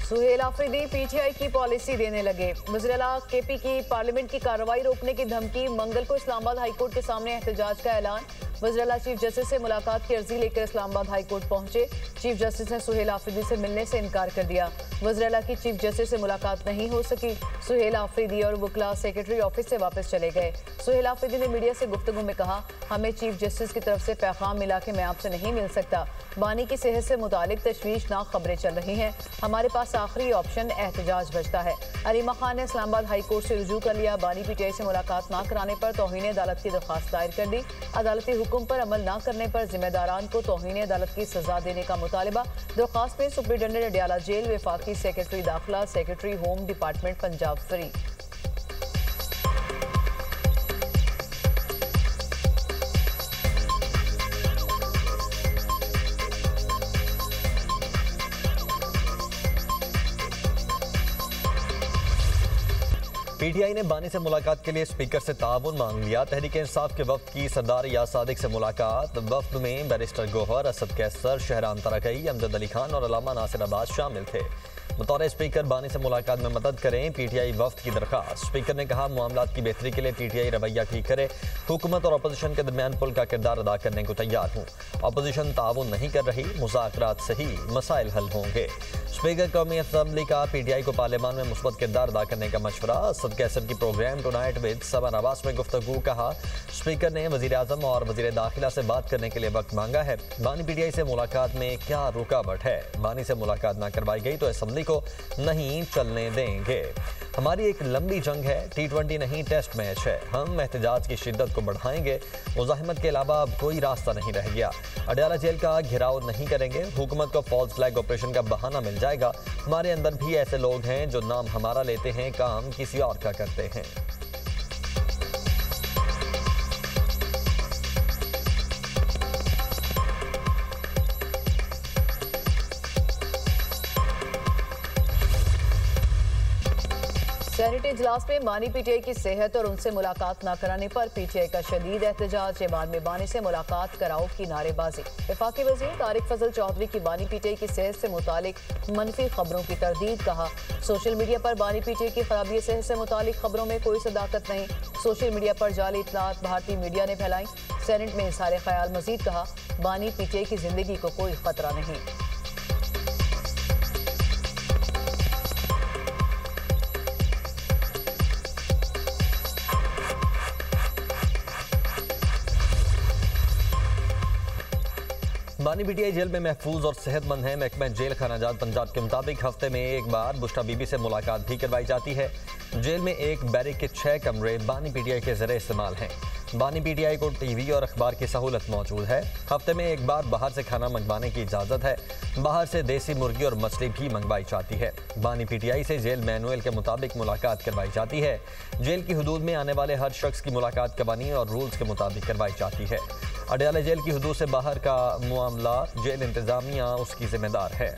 Suhail Afridi PTI की policy देने लगे। वज़ीर-ए-आला केपी की पार्लियामेंट की कार्रवाई रोकने की धमकी। मंगल को इस्लामाबाद हाईकोर्ट के सामने एहतजाज का ऐलान। वज़ीर-ए-आला चीफ जस्टिस से मुलाकात की अर्जी लेकर इस्लामाबाद हाईकोर्ट पहुंचे। चीफ जस्टिस ने सुहेल आफरीदी से मिलने से इनकार कर दिया। वज़ीर-ए-आला की चीफ जस्टिस से मुलाकात नहीं हो सकी। सुहेल आफरीदी और वकला सेक्रेटरी ऑफिस से वापस चले गए। सुहेल आफरीदी ने मीडिया से गुफ्तगू में कहा, हमें चीफ जस्टिस की तरफ से पैगाम मिला कि मैं आपसे नहीं मिल सकता। बानी की सेहत से मुतालिक तशवीशनाक खबरें चल रही हैं। हमारे पास आखिरी ऑप्शन एहतजाज बचता है। अलीमा खान ने इस्लामाबाद हाईकोर्ट से रुजू कर लिया। बानी पीटीआई से मुलाकात न कराने पर तौहीन अदालत की दरख्वास्त दायर कर दी। अदालती हुक्म पर अमल न करने पर जिम्मेदारान को तौहीन अदालत की सजा देने का मुतालबा। दरख्वास्त में सुप्रिंटेंडेंट अडियाला जेल, वफाकी सेक्रेटरी दाखिला, secretary home department Punjab free. PTI ने बानी से मुलाकात के लिए स्पीकर से ताउन मांग लिया। तहरीक इंसाफ के वफ्द की सरदार या सादिक से मुलाकात। वफ्द में बैरिस्टर गौहर, असद कैसर, शहरान तरकई, अमजद अली खान और अलामा नासिर अब्बास शामिल थे। बतौर स्पीकर बानी से मुलाकात में मदद करें, पीटीआई वफ्द की दरखास्त। स्पीकर ने कहा, मामलात की बेहतरी के लिए पीटीआई रवैया ठीक करे। हुकूमत और अपोजिशन के दरमियान पुल का किरदार अदा करने को तैयार हूँ। अपोजिशन ताउन नहीं कर रही, मुज़ाकरात से ही मसाइल हल होंगे। स्पीकर कौमी असम्बली का पीटीआई को पार्लियामान में मुस्बत किरदार अदा करने का मशवरा। असद कैसर की प्रोग्राम टुनाइट विद सबर आवास में गुफ्तगू। कहा, स्पीकर ने वज़ीर आज़म और वज़ीर दाखिला से बात करने के लिए वक्त मांगा है। बानी पीटीआई से मुलाकात में क्या रुकावट है? बानी से मुलाकात ना करवाई गई तो असम्बली को नहीं चलने देंगे। हमारी एक लंबी जंग है, T20 नहीं टेस्ट मैच है। हम एहतजाज की शिद्दत को बढ़ाएंगे। मुज़ाहिमत के अलावा अब कोई रास्ता नहीं रह गया। अडियाला जेल का घेराव नहीं करेंगे। हुकूमत को फॉल्स फ्लैग ऑपरेशन का बहाना मिल जाएगा। हमारे अंदर भी ऐसे लोग हैं जो नाम हमारा लेते हैं, काम किसी और का करते हैं। सेनेट इजलास में बानी पीटीआई की सेहत और उनसे मुलाकात न कराने पर पीटीआई का शदीद एहतजाज। जबान में बानी से मुलाकात कराओ की नारेबाजी। वफाकी वज़ीर तारिक फजल चौधरी की बानी पीटीआई की सेहत से मुतालिक मनफी खबरों की तरदीद। कहा, सोशल मीडिया पर बानी पीटीआई की खराबी सेहत से मुतालिक खबरों में कोई सदाकत नहीं। सोशल मीडिया पर जाली इत्तलात भारतीय मीडिया ने फैलाई। सेनेट में इज़हार ख्याल। मजीद कहा, बानी पीटीआई की जिंदगी को कोई खतरा नहीं। बानी पीटीआई जेल में महफूज और सेहतमंद है। महकमा जेल खानाजात पंजाब के मुताबिक हफ्ते में एक बार बुश्रा बीबी से मुलाकात भी करवाई जाती है। जेल में एक बैरिक के 6 कमरे बानी पीटीआई के ज़रिए इस्तेमाल हैं। बानी पीटीआई को टीवी और अखबार की सहूलत मौजूद है। हफ्ते में एक बार बाहर से खाना मंगवाने की इजाज़त है। बाहर से देसी मुर्गी और मछली भी मंगवाई जाती है। बानी पीटीआई से जेल मैनुअल के मुताबिक मुलाकात करवाई जाती है। जेल की हदूद में आने वाले हर शख्स की मुलाकात कवानीन और रूल्स के मुताबिक करवाई जाती है। अडियाला जेल की हदूद से बाहर का मामला जेल इंतजामिया उसकी जिम्मेदार है।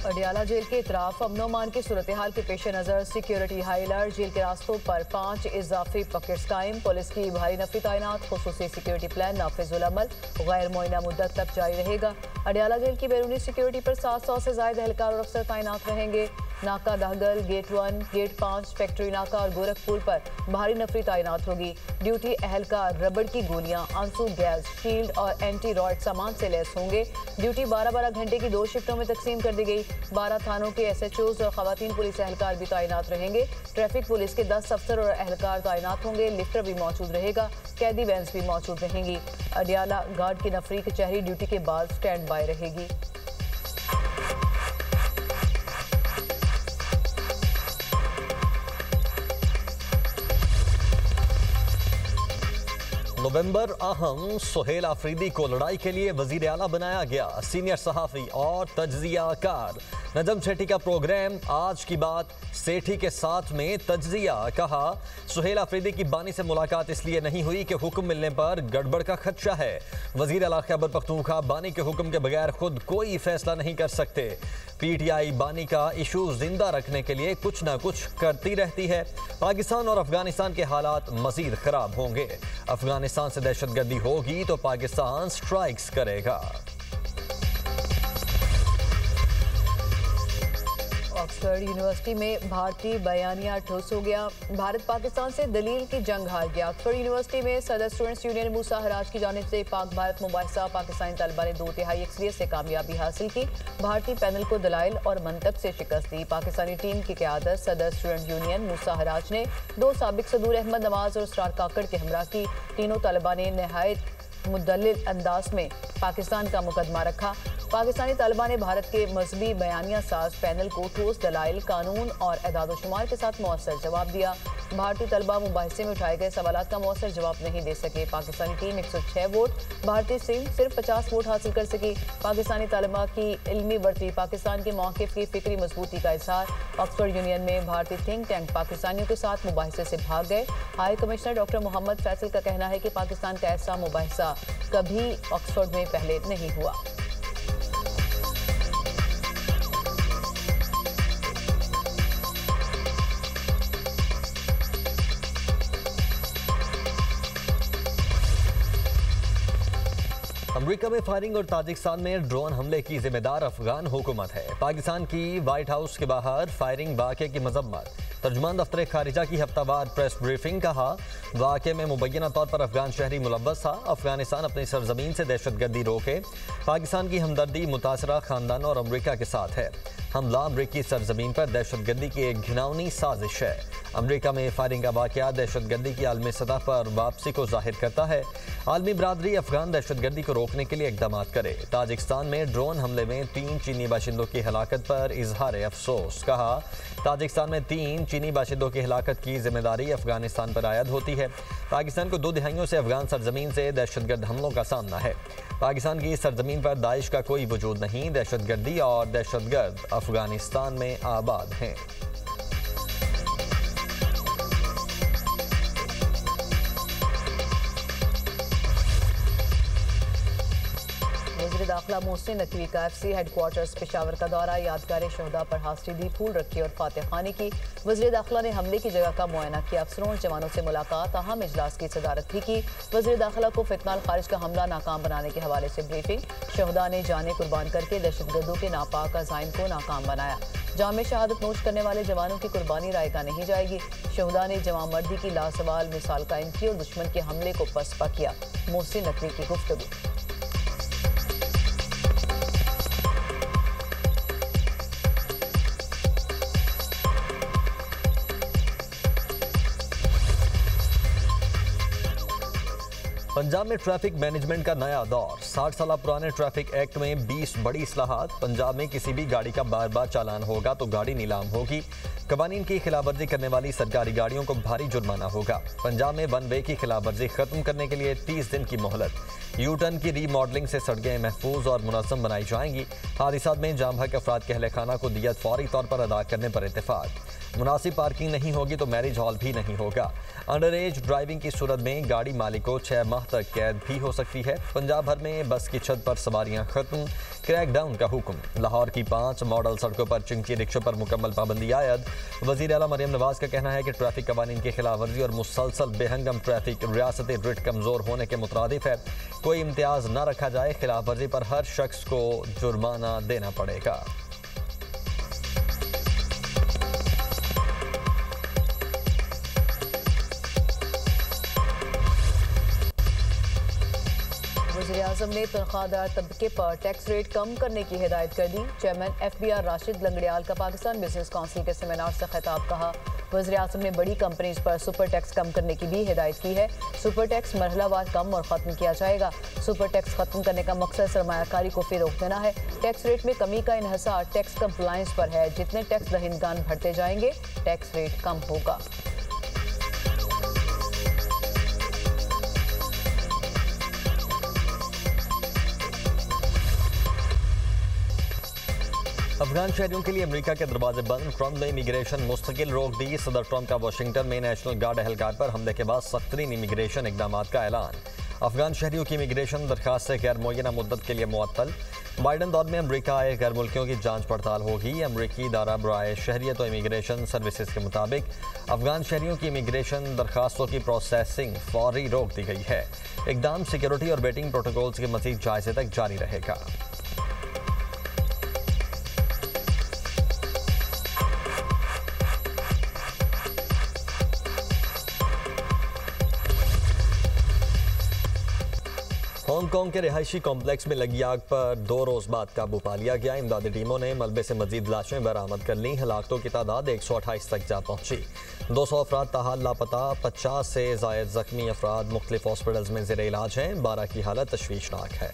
अडियाला जेल के इतराफ अमनो मान की सूरत हाल के पेश नज़र सिक्योरिटी हाई अलर्ट। जेल के रास्तों पर 5 इजाफी पॉकेट्स कायम। पुलिस की भारी नफरी तैनात। खुसूसी सिक्योरिटी प्लान नाफिजुल अमल गैर मुअय्यना मुद्दत तक जारी रहेगा। अडियाला जेल की बैरूनी सिक्योरिटी पर 700 से ज़ायद एहलकार और अफसर तैनात रहेंगे। नाका दाहगल, गेट 1, गेट 5, फैक्ट्री नाका और गोरखपुर पर भारी नफरी तैनात होगी। ड्यूटी एहलकार रबड़ की गोलियां, आंसू गैस, शील्ड और एंटी रॉड सामान से लैस होंगे। ड्यूटी 12-12 घंटे की 2 शिफ्टों में तकसीम कर दी गई। 12 थानों के SHOs और खवातीन पुलिस एहलकार भी तैनात रहेंगे। ट्रैफिक पुलिस के 10 अफसर और एहलकार तैनात होंगे। लिफ्टर भी मौजूद रहेगा। कैदी वैन्स भी मौजूद रहेंगी। अडियाला गार्ड की नफरी कचहरी ड्यूटी के बाद स्टैंड बाय रहेगी। नवंबर अहम। सुहेल आफरीदी को लड़ाई के लिए वजीर आला बनाया गया। सीनियर सहाफ़ी और तज्जिया कार नजम सेठी का प्रोग्राम आज की बात सेठी के साथ में तज्जिया। कहा सुहेल अफरीदी की बानी से मुलाकात इसलिए नहीं हुई कि हुक्म मिलने पर गड़बड़ का खदशा है। वजीर आला खैबर पख्तूनख्वा बानी के हुक्म के बगैर खुद कोई फैसला नहीं कर सकते। पीटीआई बानी का इशू जिंदा रखने के लिए कुछ ना कुछ करती रहती है। पाकिस्तान और अफगानिस्तान के हालात मजीद खराब होंगे। अफगानिस्तान से दहशतगर्दी होगी तो पाकिस्तान स्ट्राइक्स करेगा। ऑक्सफोर्ड यूनिवर्सिटी में भारतीय बयानिया ठुस हो गया। भारत पाकिस्तान से दलील की जंग हार गया। ऑक्सफोर्ड यूनिवर्सिटी में सदर स्टूडेंट्स यूनियन मूसा हराज की जानिब से पाक भारत मुबाहिसा पाकिस्तानी तलबा ने 2/3 अक्सरियत से कामयाबी हासिल की। भारतीय पैनल को दलाइल और मंतक से शिकस्त दी। पाकिस्तानी टीम की क़यादत सदर स्टूडेंट यूनियन मूसा हराज ने 2 साबिक सदूर अहमद नवाज और उसरार काकड़ के हमरा की। तीनों तलबा ने नहायत मुदल्लिल अंदाज में पाकिस्तान का मुकदमा रखा। पाकिस्तानी तलबा ने भारत के मजहबी बयानिया साज पैनल को ठोस दलाइल, कानून और एदाद-ओ-शुमार के साथ मौसर जवाब दिया। भारतीय तलबा मुबाहिसे में उठाए गए सवालात का मौसर जवाब नहीं दे सके। पाकिस्तानी टीम 106 वोट, भारतीय टीम सिर्फ 50 वोट हासिल कर सकी। पाकिस्तानी तलबा की इल्मी बढ़ती, पाकिस्तान के मौक़िफ़ की फिक्री मजबूती का इज़हार। ऑक्सफोर्ड यूनियन में भारतीय थिंक टैंक पाकिस्तानियों के साथ मुबाहिसे से भाग गए। High commissioner doctor Mohammad Faisal का कहना है कि पाकिस्तान का ऐसा मुबाहिसा कभी ऑक्सफोर्ड में पहले नहीं हुआ। अमेरिका में फायरिंग और ताजिकिस्तान में ड्रोन हमले की जिम्मेदार अफगान हुकूमत है। पाकिस्तान की व्हाइट हाउस के बाहर फायरिंग वाक़े की मजम्मत। तर्जुमान दफ्तर खारिजा की हफ्तावार प्रेस ब्रीफिंग। कहा वाक़े में मुबैना तौर पर अफगान शहरी मुलव्वस था। अफगानिस्तान अपनी सरजमीन से दहशतगर्दी रोके। पाकिस्तान की हमदर्दी मुतासरा खानदान और अमेरिका के साथ है। हमला अमरीकी सरजमीन पर दहशतगर्दी की एक घिनौनी साजिश है। अमेरिका में फायरिंग का वाक़या दहशतगर्दी की आलमी सतह पर वापसी को जाहिर करता है। आलमी बरादरी अफगान दहशतगर्दी को रोकने के लिए इक़दाम करे। ताजिकिस्तान में ड्रोन हमले में 3 चीनी बाशिंदों की हलाकत पर इजहार अफसोस। कहा ताजिकिस्तान में 3 चीनी बाशिंदों की हलाकत की जिम्मेदारी अफगानिस्तान पर आयद होती है। पाकिस्तान को 2 दिहाइयों से अफगान सरजमीन से दहशतगर्द हमलों का सामना है। पाकिस्तान की सरजमीन पर दाइश का कोई वजूद नहीं। दहशतगर्दी और दहशतगर्द अफगानिस्तान में आबाद हैं। वज़ीर दाखिला मोहसिन नकवी का FC हेडक्वार्टर्स पेशावर का दौरा। यादगार शहदा पर हाजिरी दी, फूल रखे और फातह खानी की। वज़ीर दाखिला ने हमले की जगह का मुआयना किया। अफसरों और जवानों से मुलाकात, अहम इजलास की सदारत भी की। वज़ीर दाखिला को फितनाल खारिज का हमला नाकाम बनाने के हवाले से ब्रीफिंग। शहदा ने जाने कुर्बान करके दहशतगर्दों के नापाक अज़ाइम को नाकाम बनाया। जाम शहादत नोश करने वाले जवानों की कुर्बानी रायगा नहीं जाएगी। शहदा ने जवां मर्दी की लासवाल मिसाल कायम की और दुश्मन के हमले को पसपा किया। मोहसिन नकवी की गुफ्तगू। पंजाब में ट्रैफिक मैनेजमेंट का नया दौर। 60 साल पुराने ट्रैफिक एक्ट में 20 बड़ी इस्लाहात। पंजाब में किसी भी गाड़ी का बार बार चालान होगा तो गाड़ी नीलाम होगी। कवानीन की खिलाफवर्जी करने वाली सरकारी गाड़ियों को भारी जुर्माना होगा। पंजाब में 1 वे की खिलाफवर्जी खत्म करने के लिए 30 दिन की मोहलत। यू टर्न की रीमॉडलिंग से सड़कें महफूज और मुनज़्ज़म बनाई जाएंगी। हादसात में जाम भाग अफराद के अहले खाना को दियत फौरी तौर पर अदा करने पर इत्तेफाक। मुनासिब पार्किंग नहीं होगी तो मैरिज हॉल भी नहीं होगा। अंडर एज ड्राइविंग की सूरत में गाड़ी मालिक को 6 माह तक कैद भी हो सकती है। पंजाब भर में बस की छत पर सवारियां खत्म। क्रैकडाउन का हुक्म। लाहौर की 5 मॉडल सड़कों पर चिंकी रिक्शों पर मुकम्मल पाबंदी आयद। वज़ीर आला मरियम नवाज का कहना है कि ट्रैफिक कवानीन की खिलाफ वर्जी और मुसलसल बेहंगम ट्रैफिक रियासती रिट कमज़ोर होने के मुतरादिफ है। कोई इम्तियाज़ न रखा जाए। खिलाफ वर्जी पर हर शख्स को जुर्माना देना पड़ेगा। वज़ीर-ए-आज़म ने तनख्वाहदार तबके पर टैक्स रेट कम करने की हिदायत कर दी। चेयरमैन FBR राशिद लंगड़ियाल का पाकिस्तान बिजनेस काउंसिल के सेमिनार से खिताब। कहा वज़ीर-ए-आज़म ने बड़ी कंपनीज पर सुपर टैक्स कम करने की भी हिदायत की है। सुपर टैक्स मरहलावार कम और ख़त्म किया जाएगा। सुपर टैक्स खत्म करने का मकसद सरमायाकारी को फ़रोग़ देना है। टैक्स रेट में कमी का इन्हिसार टैक्स कंप्लायंस पर है। जितने टैक्स दहिंदगान भरते जाएंगे टैक्स रेट कम होगा। अफगान शहरियों के लिए अमेरिका के दरवाजे बंद, ट्रंप ने इमिग्रेशन मुस्तकिल रोक दी। सदर ट्रंप का वाशिंगटन में नेशनल गार्ड एहलकार पर हमले के बाद सख्तरीन इमिग्रेशन इकदाम का ऐलान। अफगान शहरियों की इमिग्रेशन दरखास्त गैर मुअय्यना मुद्दत के लिए मुअत्तल। बाइडन दौर में अमेरिका आए गैर मुल्कियों की जांच पड़ताल होगी। अमरीकी इदारा बराए शहरियत और इमिग्रेशन सर्विसेज के मुताबिक अफगान शहरियों की इमिग्रेशन दरखास्तों की प्रोसेसिंग फौरी रोक दी गई है। इकदाम सिक्योरिटी और वेटिंग प्रोटोकॉल्स के मज़ीद जायजे तक जारी रहेगा। हांगकांग के रिहायशी कॉम्प्लेक्स में लगी आग पर 2 रोज बाद काबू पा लिया गया। इमदादी टीमों ने मलबे से मजीद लाशें बरामद कर ली। हलाकतों की तादाद 128 तक जा पहुंची। 200 अफराद ताहाल लापता, 50 से जायद जख्मी अफराद मुख्तलिफ हॉस्पिटल्स में ज़ेर इलाज हैं। 12 की हालत तशवीशनाक है।